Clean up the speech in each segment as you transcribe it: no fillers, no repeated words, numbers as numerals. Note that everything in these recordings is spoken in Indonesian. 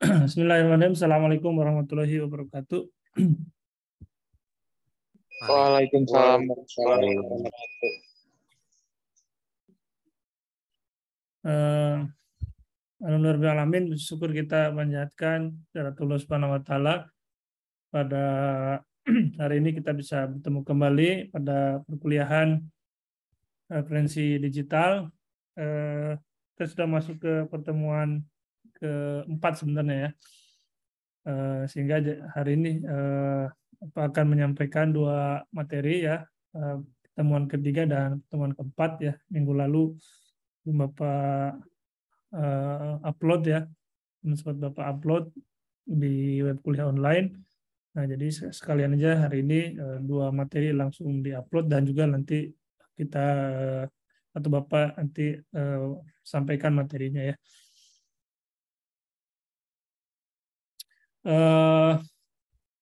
Bismillahirrahmanirrahim. Assalamualaikum warahmatullahi wabarakatuh. Waalaikumsalam warahmatullahi wabarakatuh. Alhamdulillahirrahmanirrahim. Syukur kita panjatkan kepada Allah Subhanahu wa Ta'ala. Pada hari ini kita bisa bertemu kembali pada perkuliahan referensi digital. Kita sudah masuk ke pertemuan keempat sebenarnya ya. Sehingga hari ini akan menyampaikan dua materi ya, pertemuan ketiga dan pertemuan keempat ya. Minggu lalu Bapak upload ya, sempat Bapak upload di web kuliah online. Nah, jadi sekalian aja hari ini dua materi langsung diupload dan juga nanti kita atau Bapak nanti sampaikan materinya ya.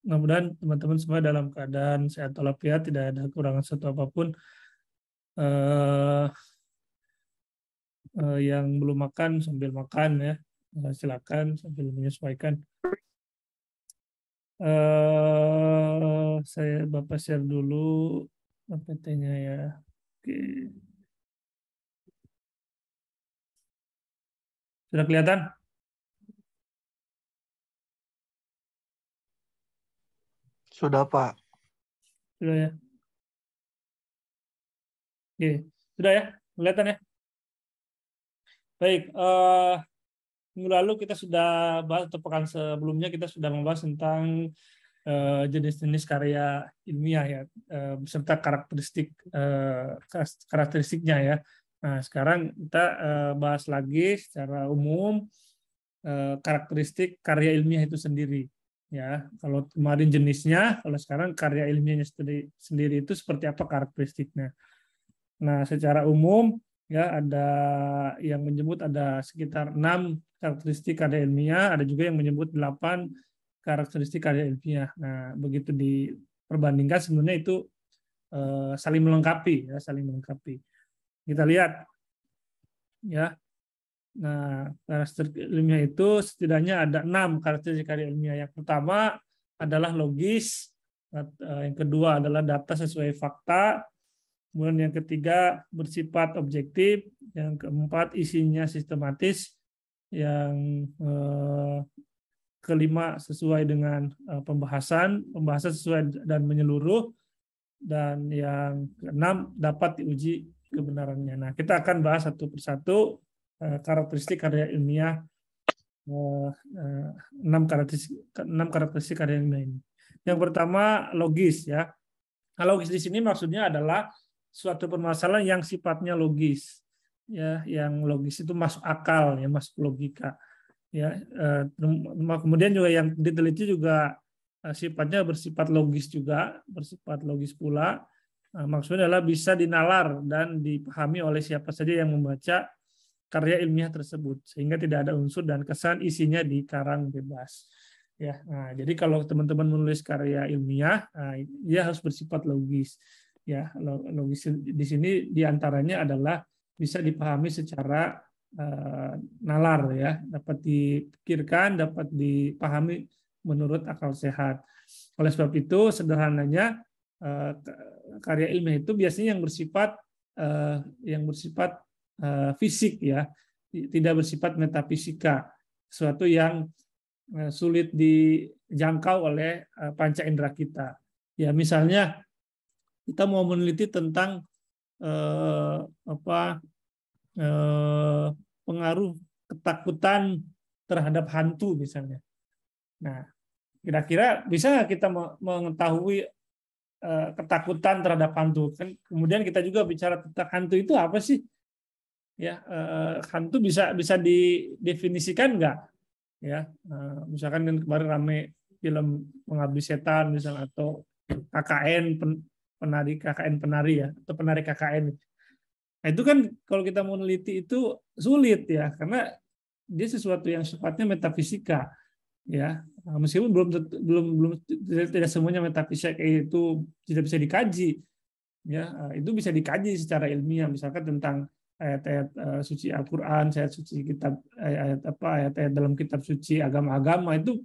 Mudah-mudahan teman-teman semua dalam keadaan sehat walafiat, tidak ada kekurangan satu apapun. Yang belum makan sambil makan ya, silakan sambil menyesuaikan. Saya Bapak share dulu PPT-nya ya. Oke. Sudah kelihatan? Sudah, Pak. Sudah ya. Oke. Sudah ya? Kelihatan ya? Baik. Minggu lalu kita sudah bahas, atau pekan sebelumnya kita sudah membahas tentang jenis-jenis karya ilmiah ya, beserta karakteristiknya ya. Nah, sekarang kita bahas lagi secara umum karakteristik karya ilmiah itu sendiri. Ya, kalau kemarin jenisnya, kalau sekarang karya ilmiahnya sendiri itu seperti apa karakteristiknya. Nah, secara umum ya ada yang menyebut ada sekitar 6 karakteristik karya ilmiah, ada juga yang menyebut 8 karakteristik karya ilmiah. Nah, begitu diperbandingkan sebenarnya itu saling melengkapi ya, saling melengkapi. Kita lihat ya. Nah, karakteristik ilmiah itu setidaknya ada 6 karakteristik karya ilmiah. Yang pertama adalah logis, yang kedua adalah data sesuai fakta, kemudian yang ketiga bersifat objektif, yang keempat isinya sistematis, yang kelima sesuai dengan pembahasan sesuai dan menyeluruh, dan yang keenam dapat diuji kebenarannya. Nah, kita akan bahas satu persatu karakteristik karya ilmiah, 6 karakteristik karya ilmiah ini. Yang pertama logis ya. Nah, logis di sini maksudnya adalah suatu permasalahan yang sifatnya logis ya, yang logis itu masuk akal ya, masuk logika ya. Kemudian juga yang diteliti juga sifatnya bersifat logis juga, bersifat logis pula. Maksudnya adalah bisa dinalar dan dipahami oleh siapa saja yang membaca karya ilmiah tersebut, sehingga tidak ada unsur dan kesan isinya dikarang bebas. Ya, nah, jadi kalau teman-teman menulis karya ilmiah, dia harus bersifat logis. Ya, logis di sini diantaranya adalah bisa dipahami secara nalar, ya, dapat dipikirkan, dapat dipahami menurut akal sehat. Oleh sebab itu, sederhananya karya ilmiah itu biasanya yang bersifat fisik ya, tidak bersifat metafisika, sesuatu yang sulit dijangkau oleh panca indera kita. Ya, misalnya kita mau meneliti tentang pengaruh ketakutan terhadap hantu misalnya. Nah, kira-kira bisa nggak kita mengetahui ketakutan terhadap hantu? Kan kemudian kita juga bicara tentang hantu itu apa sih? Ya, hantu bisa didefinisikan nggak? Ya, misalkan kan kemarin rame film Pengabdi Setan misalnya, atau KKN penari ya, atau penari KKN. Nah, itu kan kalau kita mau meneliti itu sulit ya, karena dia sesuatu yang sifatnya metafisika ya. Meskipun belum tidak semuanya metafisika itu tidak bisa dikaji ya, itu bisa dikaji secara ilmiah, misalkan tentang ayat-ayat suci Al-Qur'an, ayat suci kitab ayat-ayat dalam kitab suci agama-agama itu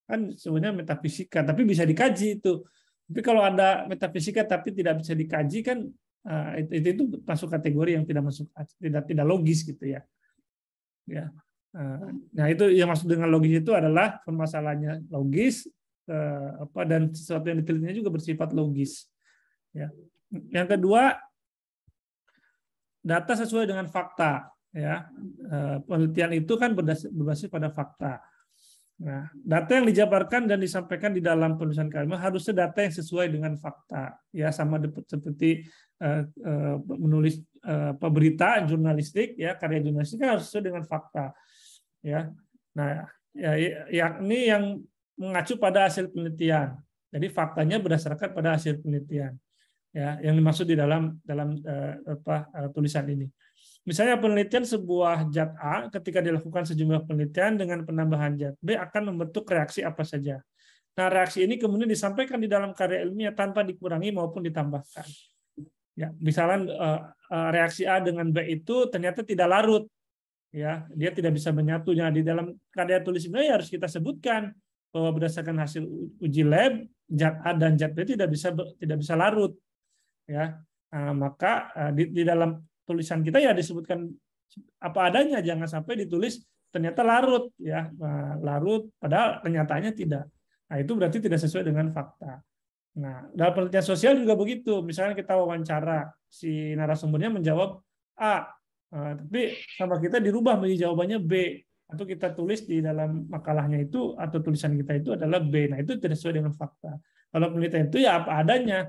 kan sebenarnya metafisika, tapi bisa dikaji itu. Tapi kalau ada metafisika tapi tidak bisa dikaji kan itu masuk kategori yang tidak masuk tidak logis gitu ya. Ya. Nah, itu yang maksud dengan logis itu adalah permasalahannya logis dan sesuatu yang ditelitinya juga bersifat logis. Ya. Yang kedua, data sesuai dengan fakta. Ya, penelitian itu kan berbasis pada fakta. Nah, data yang dijabarkan dan disampaikan di dalam penulisan karya harusnya data yang sesuai dengan fakta. Ya, sama seperti menulis berita jurnalistik, ya karya jurnalistik kan harus sesuai dengan fakta. Ya, nah, yakni yang mengacu pada hasil penelitian. Jadi faktanya berdasarkan pada hasil penelitian. Ya, yang dimaksud di dalam tulisan ini. Misalnya penelitian sebuah zat A ketika dilakukan sejumlah penelitian dengan penambahan zat B akan membentuk reaksi apa saja. Nah, reaksi ini kemudian disampaikan di dalam karya ilmiah tanpa dikurangi maupun ditambahkan. Ya, misalnya reaksi A dengan B itu ternyata tidak larut. Ya, dia tidak bisa menyatunya. Di dalam karya tulis ilmiah harus kita sebutkan bahwa berdasarkan hasil uji lab zat A dan zat B tidak bisa larut. Ya, maka di dalam tulisan kita ya disebutkan apa adanya, jangan sampai ditulis ternyata larut ya, larut padahal kenyataannya tidak. Nah, itu berarti tidak sesuai dengan fakta. Nah, dalam penelitian sosial juga begitu. Misalnya kita wawancara, si narasumbernya menjawab A, tapi sama kita dirubah menjadi jawabannya B, atau kita tulis di dalam makalahnya itu atau tulisan kita itu adalah B. Nah, itu tidak sesuai dengan fakta. Kalau penelitian itu ya apa adanya.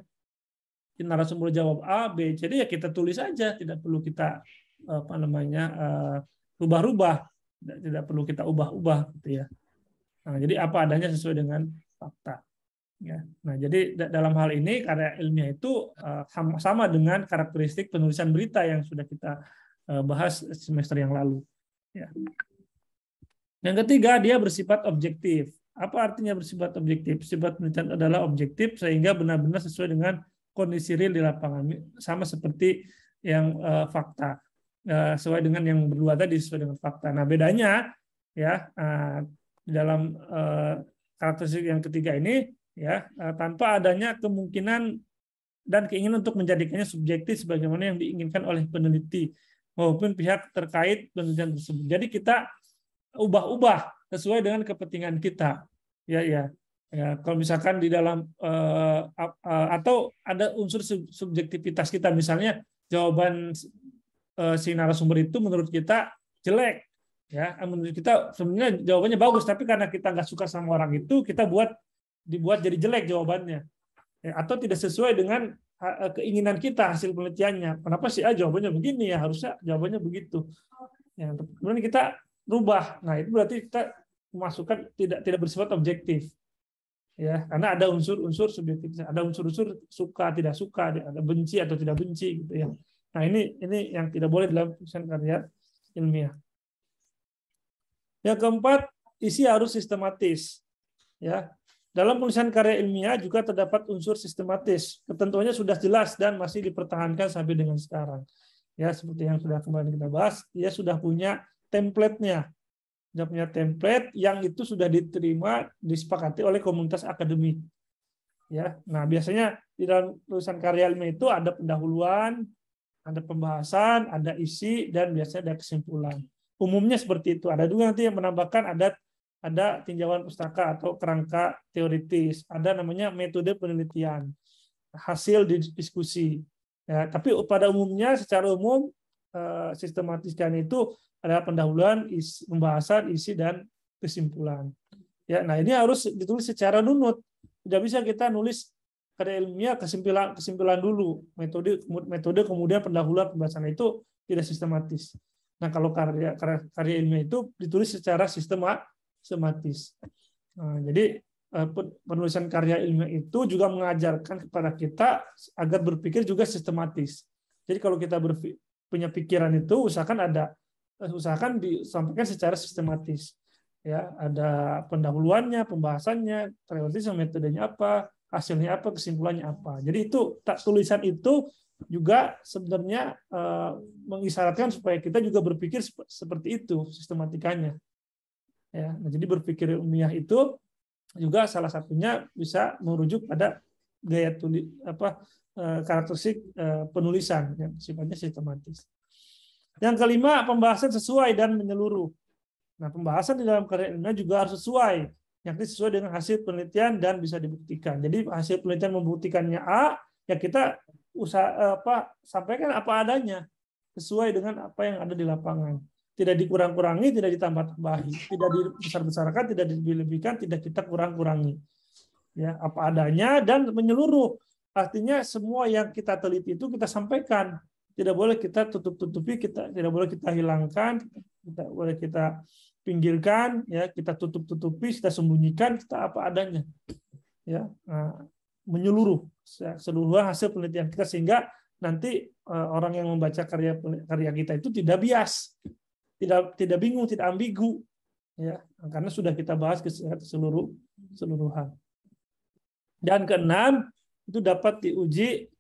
Narasumber jawab A, B, jadi ya kita tulis aja, tidak perlu kita rubah-rubah, tidak perlu kita ubah-ubah gitu ya. Nah, jadi apa adanya sesuai dengan fakta. Ya. Nah, jadi dalam hal ini karya ilmiah itu sama dengan karakteristik penulisan berita yang sudah kita bahas semester yang lalu. Ya. Yang ketiga, dia bersifat objektif. Apa artinya bersifat objektif? Sifat penelitian adalah objektif sehingga benar-benar sesuai dengan kondisi real di lapangan, sama seperti yang fakta, sesuai dengan yang berdua tadi, sesuai dengan fakta. Nah, bedanya ya dalam karakteristik yang ketiga ini ya tanpa adanya kemungkinan dan keinginan untuk menjadikannya subjektif sebagaimana yang diinginkan oleh peneliti maupun pihak terkait penelitian tersebut. Jadi kita ubah-ubah sesuai dengan kepentingan kita. Ya, kalau misalkan di dalam atau ada unsur subjektivitas kita, misalnya jawaban si narasumber itu menurut kita jelek, ya menurut kita sebenarnya jawabannya bagus, tapi karena kita nggak suka sama orang itu, kita dibuat jadi jelek jawabannya, ya, atau tidak sesuai dengan keinginan kita hasil penelitiannya. Kenapa sih jawabannya begini ya, harusnya jawabannya begitu. Ya, kemudian kita rubah. Nah, itu berarti kita memasukkan tidak bersifat objektif. Ya, karena ada unsur-unsur subjektif, ada unsur-unsur suka tidak suka, ada benci atau tidak benci gitu ya. Nah, ini yang tidak boleh dalam tulisan karya ilmiah. Yang keempat, isi harus sistematis. Ya. Dalam penulisan karya ilmiah juga terdapat unsur sistematis. Ketentuannya sudah jelas dan masih dipertahankan sampai dengan sekarang. Ya, seperti yang sudah kemarin kita bahas, dia sudah punya template-nya. Dia punya template yang itu sudah diterima, disepakati oleh komunitas akademik. Ya, nah biasanya di dalam tulisan karya ilmiah itu ada pendahuluan, ada pembahasan, ada isi, dan biasanya ada kesimpulan. Umumnya seperti itu. Ada juga nanti yang menambahkan ada tinjauan pustaka atau kerangka teoritis. Ada namanya metode penelitian, hasil diskusi. Ya, tapi pada umumnya, secara umum, sistematiskan itu adalah pendahuluan, pembahasan, isi, dan kesimpulan. Ya, nah ini harus ditulis secara runut. Tidak bisa kita nulis karya ilmiah kesimpulan dulu, metode kemudian pendahuluan, pembahasan, itu tidak sistematis. Nah, kalau karya ilmiah itu ditulis secara sistematis. Nah, jadi penulisan karya ilmiah itu juga mengajarkan kepada kita agar berpikir juga sistematis. Jadi kalau kita punya pikiran itu, usahakan disampaikan secara sistematis. Ya, ada pendahuluannya, pembahasannya, teoritis, metodenya apa, hasilnya apa, kesimpulannya apa. Jadi itu tulisan itu juga sebenarnya mengisyaratkan supaya kita juga berpikir seperti itu sistematikanya. Ya, nah, jadi berpikir ilmiah itu juga salah satunya bisa merujuk pada gaya tulis karakteristik penulisan yang sifatnya sistematis. Yang kelima, pembahasan sesuai dan menyeluruh. Nah, pembahasan di dalam karya ilmiah juga harus sesuai, yakni sesuai dengan hasil penelitian dan bisa dibuktikan. Jadi hasil penelitian membuktikannya A, ya kita sampaikan apa adanya, sesuai dengan apa yang ada di lapangan. Tidak dikurang-kurangi, tidak ditambah-tambahi, tidak dibesar-besarkan, tidak dilebih-lebihkan, tidak kita kurang-kurangi. Ya, apa adanya dan menyeluruh. Artinya semua yang kita teliti itu kita sampaikan. Tidak boleh kita tutup-tutupi, tidak boleh kita hilangkan, tidak boleh kita pinggirkan, ya, kita tutup-tutupi, kita sembunyikan, kita apa adanya. Ya, menyeluruh seluruh hasil penelitian kita sehingga nanti orang yang membaca karya kita itu tidak bias. Tidak bingung, tidak ambigu, ya, karena sudah kita bahas keseluruhan. Dan keenam, itu dapat diuji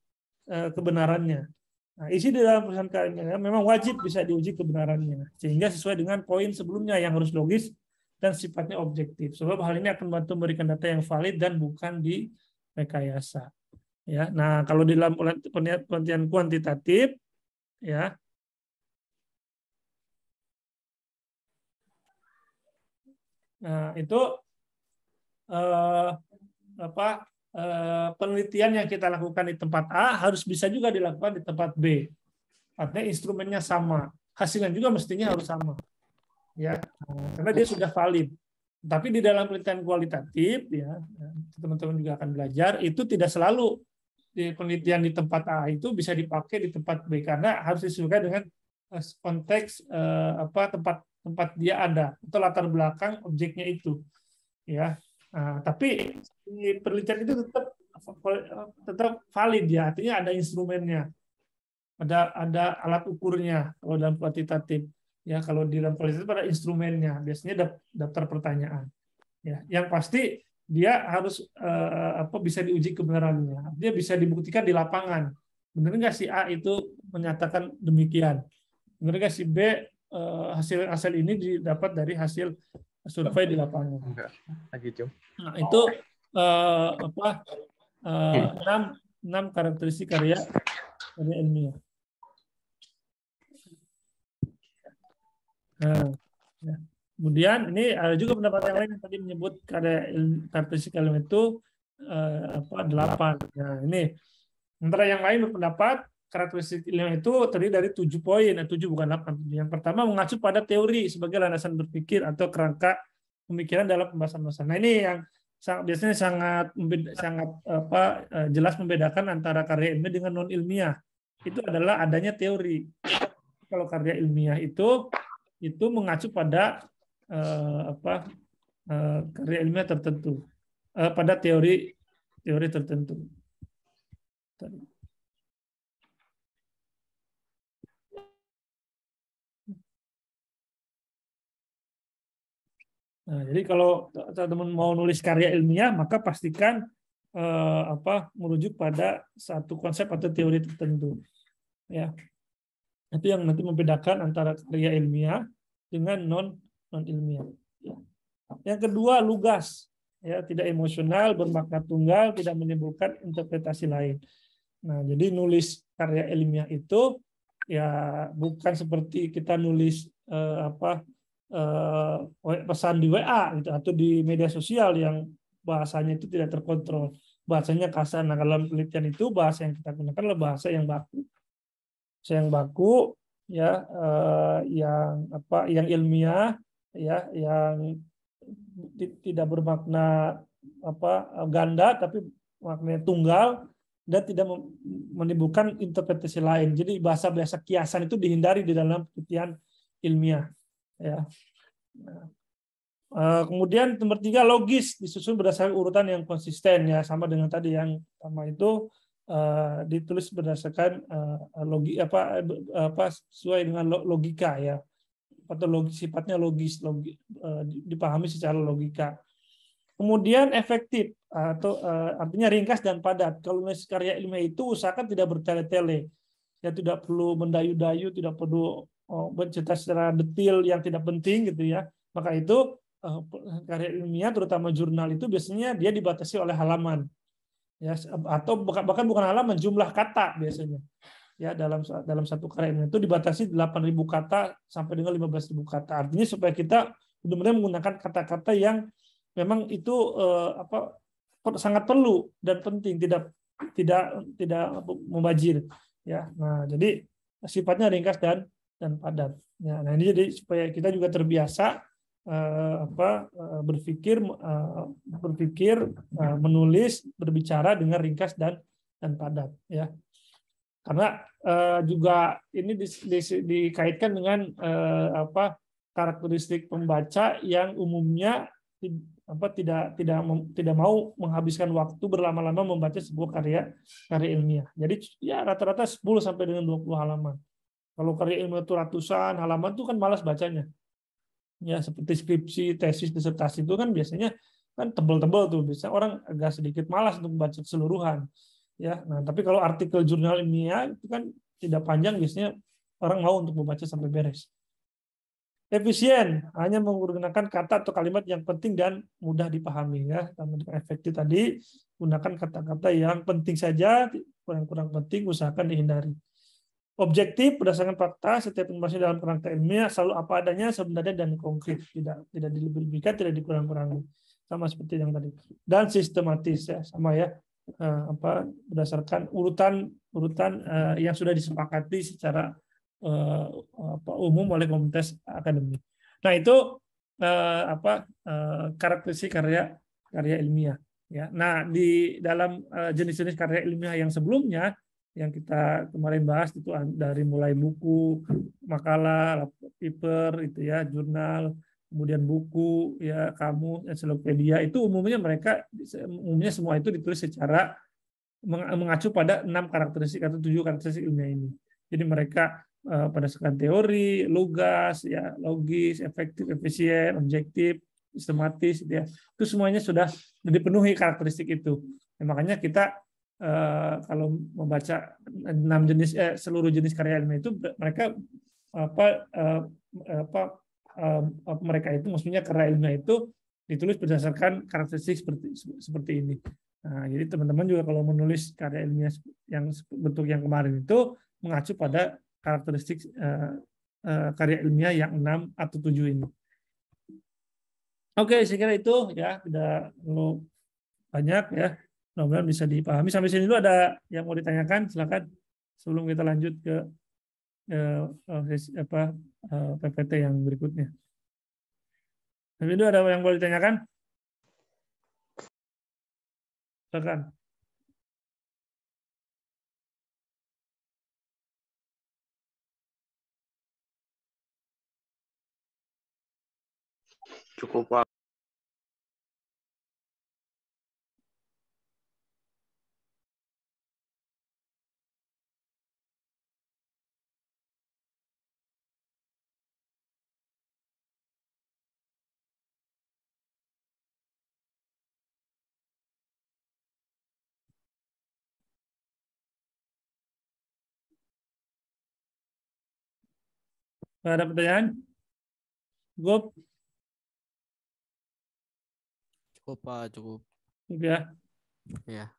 kebenarannya. Nah, isi di dalam penulisan karya memang wajib bisa diuji kebenarannya, sehingga sesuai dengan poin sebelumnya yang harus logis dan sifatnya objektif. Sebab hal ini akan membantu memberikan data yang valid dan bukan direkayasa. Ya, nah kalau di dalam penelitian kuantitatif, ya. Nah, itu penelitian yang kita lakukan di tempat A harus bisa juga dilakukan di tempat B. Artinya instrumennya sama, hasilnya juga mestinya harus sama. Ya, karena dia sudah valid. Tapi di dalam penelitian kualitatif, ya, teman-teman juga akan belajar, itu tidak selalu di penelitian di tempat A itu bisa dipakai di tempat B karena harus disesuaikan dengan konteks tempat dia ada atau latar belakang objeknya itu, ya. Nah, tapi penelitian itu tetap valid, ya, artinya ada instrumennya, ada alat ukurnya kalau dalam kuantitatif, ya. Kalau di dalam kualitatif ada instrumennya, biasanya daftar pertanyaan, ya. Yang pasti dia harus bisa diuji kebenarannya, dia bisa dibuktikan di lapangan. Benar nggak si A itu menyatakan demikian? Benar nggak si B hasil ini didapat dari hasil survei di lapangan? Enggak, lagi Cum. Nah, itu 6 karakteristik karya ilmiah. Nah, ya. Kemudian ini ada juga pendapat yang lain yang tadi menyebut karakteristik ilmiah itu 8. Nah, ini sementara yang lain berpendapat karakteristik ilmiah itu terdiri dari 7 poin, 7 bukan 8. Yang pertama mengacu pada teori sebagai landasan berpikir atau kerangka pemikiran dalam pembahasan. Nah, ini yang biasanya sangat jelas membedakan antara karya ilmiah dengan non ilmiah. Itu adalah adanya teori. Kalau karya ilmiah itu mengacu pada karya ilmiah tertentu, pada teori tertentu. Nah, jadi kalau teman-teman mau nulis karya ilmiah, maka pastikan merujuk pada satu konsep atau teori tertentu. Ya, itu yang nanti membedakan antara karya ilmiah dengan non ilmiah. Ya. Yang kedua, lugas, ya, tidak emosional, bermakna tunggal, tidak menimbulkan interpretasi lain. Nah, jadi nulis karya ilmiah itu ya bukan seperti kita nulis pesan di WA gitu, atau di media sosial yang bahasanya itu tidak terkontrol, bahasanya kasar. Nah, kalau penelitian itu bahasa yang kita gunakan adalah bahasa yang baku, ya, yang ilmiah, ya, yang tidak bermakna ganda tapi maknanya tunggal dan tidak menimbulkan interpretasi lain. Jadi bahasa-bahasa kiasan itu dihindari di dalam penelitian ilmiah. Ya. Kemudian nomor 3, logis, disusun berdasarkan urutan yang konsisten, ya, sama dengan tadi yang pertama itu ditulis berdasarkan sesuai dengan logika, ya, atau sifatnya logis, dipahami secara logika. Kemudian efektif atau artinya ringkas dan padat. Kalau menulis karya ilmiah itu usahakan tidak bertele-tele. Ya, tidak perlu mendayu-dayu, tidak perlu bercerita secara detail yang tidak penting gitu ya. Maka itu karya ilmiah terutama jurnal itu biasanya dia dibatasi oleh halaman. Ya, atau bahkan bukan halaman, jumlah kata biasanya. Ya, dalam satu karya ilmiah itu dibatasi 8.000 kata sampai dengan 15.000 kata. Artinya supaya kita benar-benar menggunakan kata-kata yang memang itu sangat perlu dan penting, tidak membajir ya. Nah, jadi sifatnya ringkas dan padat. Ya, nah ini jadi supaya kita juga terbiasa berpikir menulis, berbicara dengan ringkas dan padat ya. Karena juga ini dikaitkan dengan karakteristik pembaca yang umumnya tidak mau menghabiskan waktu berlama-lama membaca sebuah karya ilmiah. Jadi ya rata-rata 10 sampai dengan 20 halaman. Kalau karya ilmiah itu ratusan halaman itu kan malas bacanya. Ya seperti skripsi, tesis, disertasi itu kan biasanya kan tebal-tebal tuh, biasanya orang agak sedikit malas untuk membaca keseluruhan. Ya, nah tapi kalau artikel jurnal ilmiah itu kan tidak panjang, biasanya orang mau untuk membaca sampai beres. Efisien, hanya menggunakan kata atau kalimat yang penting dan mudah dipahami ya. Efektif tadi, gunakan kata-kata yang penting saja, kurang penting usahakan dihindari. Objektif, berdasarkan fakta, setiap informasi dalam kerangka ilmiah selalu apa adanya, sebenarnya dan konkret, tidak dilebih-lebihkan, tidak dikurang-kurangi, sama seperti yang tadi. Dan sistematis ya, sama ya, berdasarkan urutan yang sudah disepakati secara umum oleh komunitas akademik. Nah itu karakteristik karya ilmiah. Ya. Nah di dalam jenis-jenis karya ilmiah yang sebelumnya yang kita kemarin bahas itu dari mulai buku, makalah, paper, itu ya, jurnal, kemudian buku, ya kamus, ensiklopedia, itu umumnya semua itu ditulis secara mengacu pada 6 karakteristik atau 7 karakteristik ilmiah ini. Jadi mereka berdasarkan teori, lugas, ya, logis, efektif, efisien, objektif, sistematis, ya. Itu semuanya sudah dipenuhi karakteristik itu. Ya, makanya kita kalau membaca 6 jenis seluruh jenis karya ilmiah itu mereka mereka itu maksudnya karya ilmiah itu ditulis berdasarkan karakteristik seperti ini. Nah, jadi teman-teman juga kalau menulis karya ilmiah yang bentuk yang kemarin itu mengacu pada karakteristik karya ilmiah yang 6 atau 7 ini. Oke, saya kira itu ya, tidak perlu banyak ya. Mudah-mudahan bisa dipahami. Sampai sini dulu ada yang mau ditanyakan, silakan sebelum kita lanjut ke PPT yang berikutnya. Sampai dulu ada yang boleh ditanyakan? Silakan. Cukup, Pak. Ada pertanyaan? Cukup? Cukup, Pak, cukup. Cukup ya? Ya.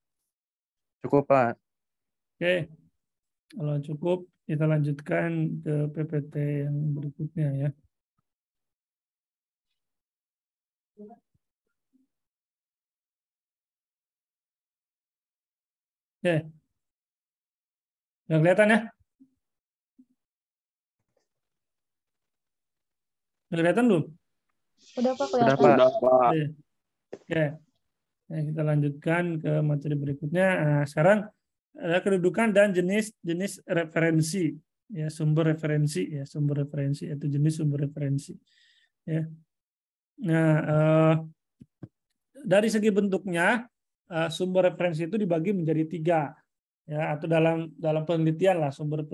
Cukup, Pak. Oke. Kalau cukup, kita lanjutkan ke PPT yang berikutnya ya. Oke. Udah kelihatan ya? Udah kelihatan belum? Udah Pak, Sudah, kelihatan. Pak. Oke. Nah, kita lanjutkan ke materi berikutnya. Nah, sekarang ada kedudukan dan jenis referensi, ya, sumber referensi atau jenis sumber referensi. Ya. Nah, dari segi bentuknya sumber referensi itu dibagi menjadi 3, ya, atau dalam penelitian lah, sumber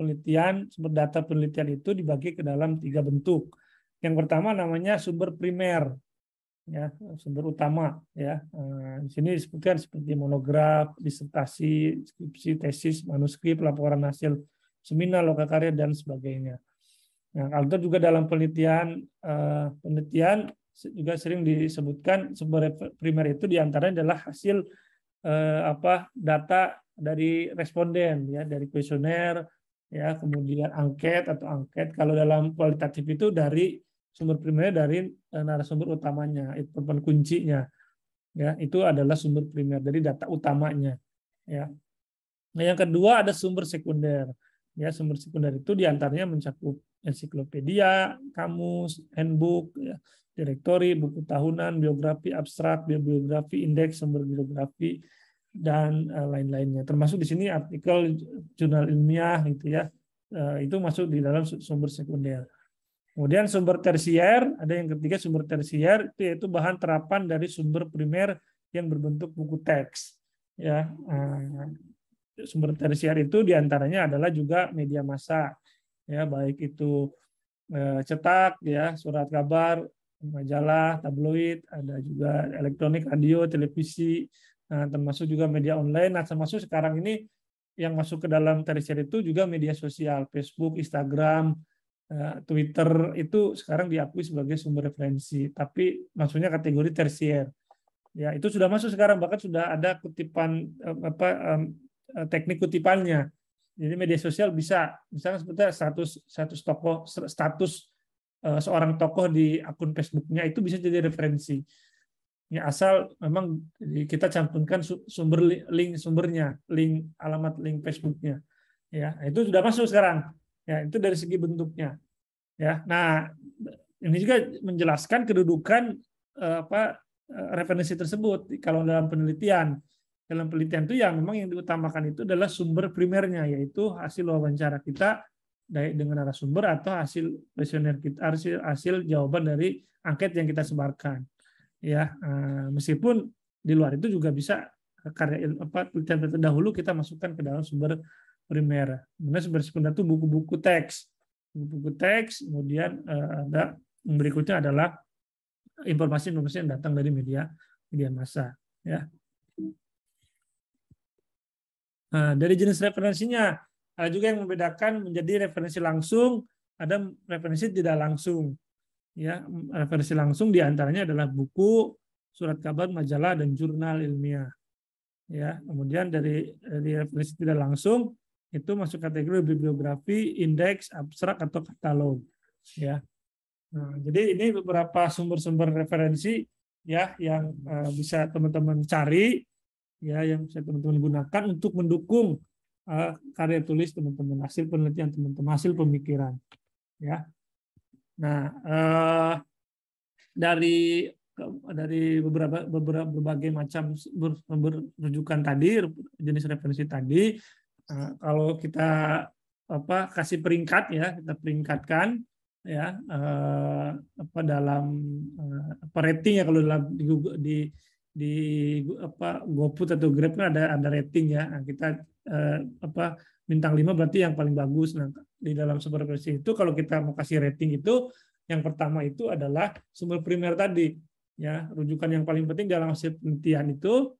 data penelitian itu dibagi ke dalam 3 bentuk. Yang pertama namanya sumber primer. ya, sumber utama ya. Di sini disebutkan seperti monograf, disertasi, skripsi, tesis, manuskrip, laporan hasil seminar, lokakarya dan sebagainya. Nah, kalau juga dalam penelitian juga sering disebutkan sumber primer itu diantaranya adalah hasil data dari responden ya, dari kuesioner ya, kemudian angket. Kalau dalam kualitatif itu dari sumber primer dari narasumber utamanya, itu kuncinya ya, itu adalah sumber primer dari data utamanya ya. Nah, yang kedua ada sumber sekunder ya. Sumber sekunder itu diantaranya mencakup ensiklopedia, kamus, handbook ya, direktori, buku tahunan, biografi abstrak, bibliografi, indeks, sumber bibliografi dan lain-lainnya. Termasuk di sini artikel jurnal ilmiah gitu ya. Itu masuk di dalam sumber sekunder. Kemudian sumber tersier, ada yang ketiga sumber tersier, itu yaitu bahan terapan dari sumber primer yang berbentuk buku teks. Ya, sumber tersier itu diantaranya adalah juga media massa, ya, baik itu cetak, ya, surat kabar, majalah, tabloid, ada juga elektronik, radio, televisi, termasuk juga media online. Nah, termasuk sekarang ini yang masuk ke dalam tersier itu juga media sosial, Facebook, Instagram, Twitter, itu sekarang diakui sebagai sumber referensi, tapi maksudnya kategori tersier. Ya, itu sudah masuk sekarang, bahkan sudah ada kutipan teknik kutipannya. Jadi media sosial bisa, misalnya seperti status seorang tokoh di akun Facebooknya itu bisa jadi referensi. Ya, asal memang kita cantumkan sumbernya, link alamat link Facebooknya. Ya, itu sudah masuk sekarang. Ya, itu dari segi bentuknya. Ya, nah ini juga menjelaskan kedudukan referensi tersebut kalau dalam penelitian. Dalam penelitian itu yang memang yang diutamakan itu adalah sumber primernya, yaitu hasil wawancara kita dengan narasumber atau hasil kuesioner kita, hasil jawaban dari angket yang kita sebarkan. Ya, meskipun di luar itu juga bisa karya penelitian dahulu kita masukkan ke dalam sumber primer. Kemudian sumber sekunder itu buku-buku teks, kemudian ada yang berikutnya adalah informasi-informasi yang datang dari media massa. Ya. Nah, dari jenis referensinya ada juga yang membedakan menjadi referensi langsung, ada referensi tidak langsung. Ya, referensi langsung diantaranya adalah buku, surat kabar, majalah, dan jurnal ilmiah. Ya, kemudian dari referensi tidak langsung itu masuk kategori bibliografi, indeks, abstrak atau katalog. Ya. Nah, jadi ini beberapa sumber-sumber referensi ya yang bisa teman-teman cari, ya, yang bisa teman-teman gunakan untuk mendukung karya tulis teman-teman, hasil penelitian teman-teman, hasil pemikiran. Ya. Nah, dari berbagai macam rujukan tadi, jenis referensi tadi, kalau kita kasih peringkat, ya, kita peringkatkan, ya, dalam rating, ya, kalau dalam di GoPut atau Grab kan ada rating, ya. Nah, kita bintang 5 berarti yang paling bagus. Nah, di dalam sumber referensi itu kalau kita mau kasih rating itu yang pertama itu adalah sumber primer tadi, ya, rujukan yang paling penting dalam hasil penelitian itu,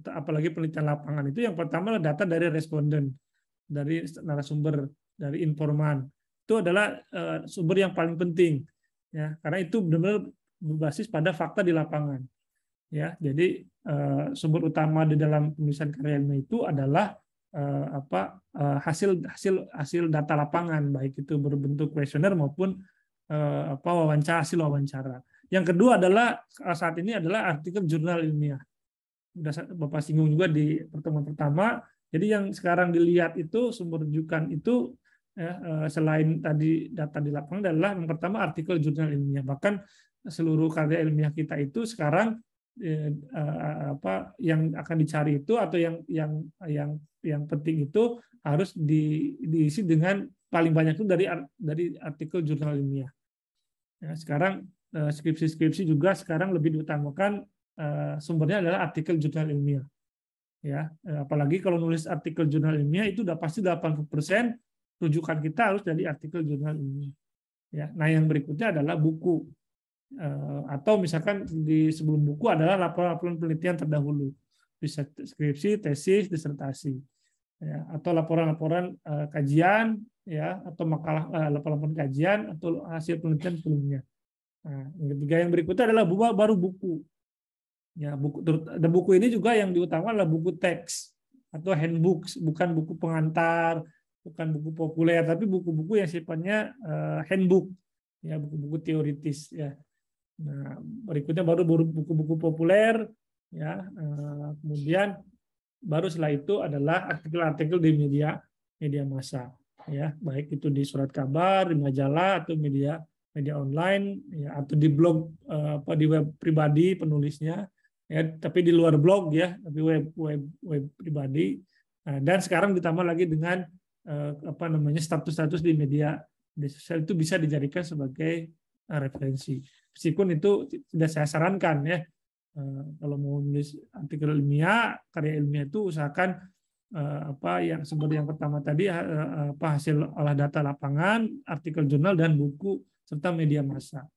apalagi penelitian lapangan itu, yang pertama adalah data dari responden, dari narasumber, dari informan. Itu adalah sumber yang paling penting, ya, karena itu benar-benar berbasis pada fakta di lapangan. Ya, jadi sumber utama di dalam penulisan karya ilmiah itu adalah hasil data lapangan, baik itu berbentuk kuesioner maupun hasil wawancara. Yang kedua adalah saat ini adalah artikel jurnal ilmiah. Sudah Bapak singgung juga di pertemuan pertama. Jadi yang sekarang dilihat itu sumber rujukan itu, ya, selain tadi data di lapangan, adalah yang pertama artikel jurnal ilmiah. Bahkan seluruh karya ilmiah kita itu sekarang yang akan dicari itu atau yang penting itu harus diisi dengan paling banyak itu dari artikel jurnal ilmiah. Ya, sekarang skripsi juga sekarang lebih diutamakan sumbernya adalah artikel jurnal ilmiah. Ya, apalagi kalau nulis artikel jurnal ilmiah itu udah pasti 80% rujukan kita harus dari artikel jurnal ilmiah. Ya, nah yang berikutnya adalah buku. Atau misalkan di sebelum buku adalah laporan-laporan penelitian terdahulu, bisa skripsi, tesis, disertasi, ya, atau laporan-laporan kajian, ya, atau makalah laporan kajian atau hasil penelitian sebelumnya. Nah, yang ketiga yang berikutnya adalah baru buku. Ya, buku ini juga yang diutamakan adalah buku teks atau handbooks, bukan buku pengantar, bukan buku populer, tapi buku-buku yang sifatnya handbook, ya, buku-buku teoritis, ya. Nah, berikutnya baru buku-buku populer, ya. Kemudian baru setelah itu adalah artikel-artikel di media massa, ya, baik itu di surat kabar, di majalah atau media online, ya, atau di blog, di web pribadi penulisnya, ya, tapi di luar blog, ya, tapi web pribadi. Nah, dan sekarang ditambah lagi dengan status-status di media sosial itu bisa dijadikan sebagai referensi. Meskipun itu tidak saya sarankan, ya, kalau mau menulis artikel ilmiah, karya ilmiah itu usahakan yang seperti yang pertama tadi, hasil olah data lapangan, artikel jurnal dan buku serta media massa.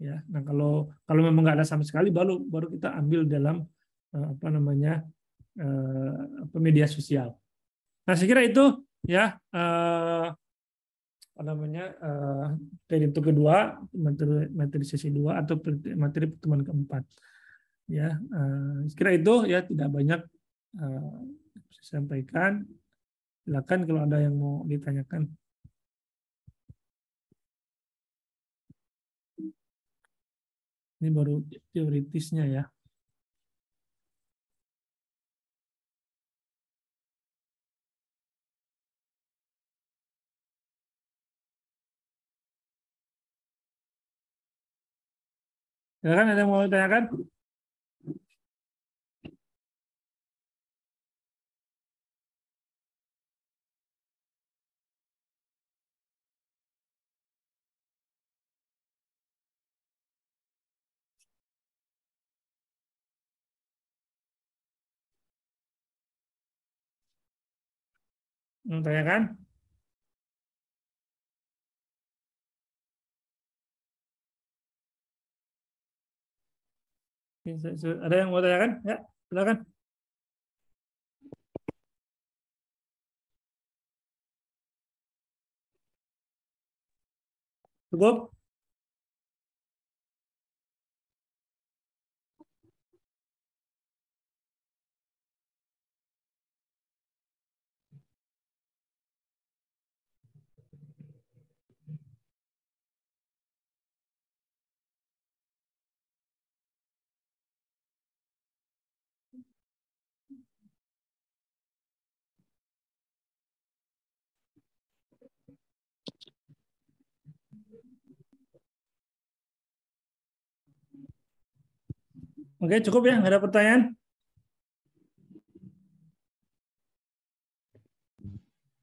Ya, nah kalau memang nggak ada sama sekali, baru kita ambil dalam media sosial. Nah, saya kira itu, ya, materi itu kedua, materi sesi 2 atau materi pertemuan keempat. Ya, saya kira itu, ya, tidak banyak saya sampaikan. Silakan kalau ada yang mau ditanyakan. Ini baru teoritisnya, ya. Silakan, ada yang mau ditanyakan? Mau tanyakan? Ada yang mau tanyakan? Ya, silakan. Cukup? Oke, cukup, ya? Nggak ada pertanyaan?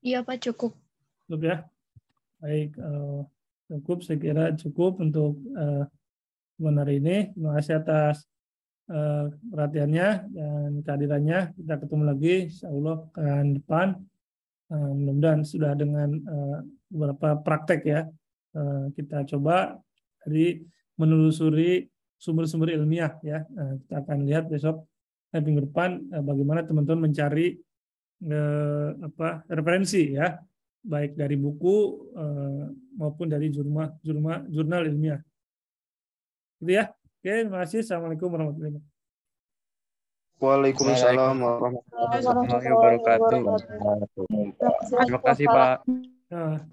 Iya, Pak, cukup. Cukup, ya? Baik, cukup. Saya kira cukup untuk hari ini. Terima kasih atas perhatiannya dan kehadirannya. Kita ketemu lagi, insya Allah, pekan depan. Mudah-mudahan sudah dengan beberapa praktek, ya. Kita coba dari menelusuri sumber-sumber ilmiah, ya. Kita akan lihat besok minggu depan bagaimana teman-teman mencari referensi, ya, baik dari buku maupun dari jurnal ilmiah. Gitu, ya. Oke, terima kasih. Assalamualaikum warahmatullahi wabarakatuh. Waalaikumsalam warahmatullahi wabarakatuh. Terima kasih, Pak. Nah.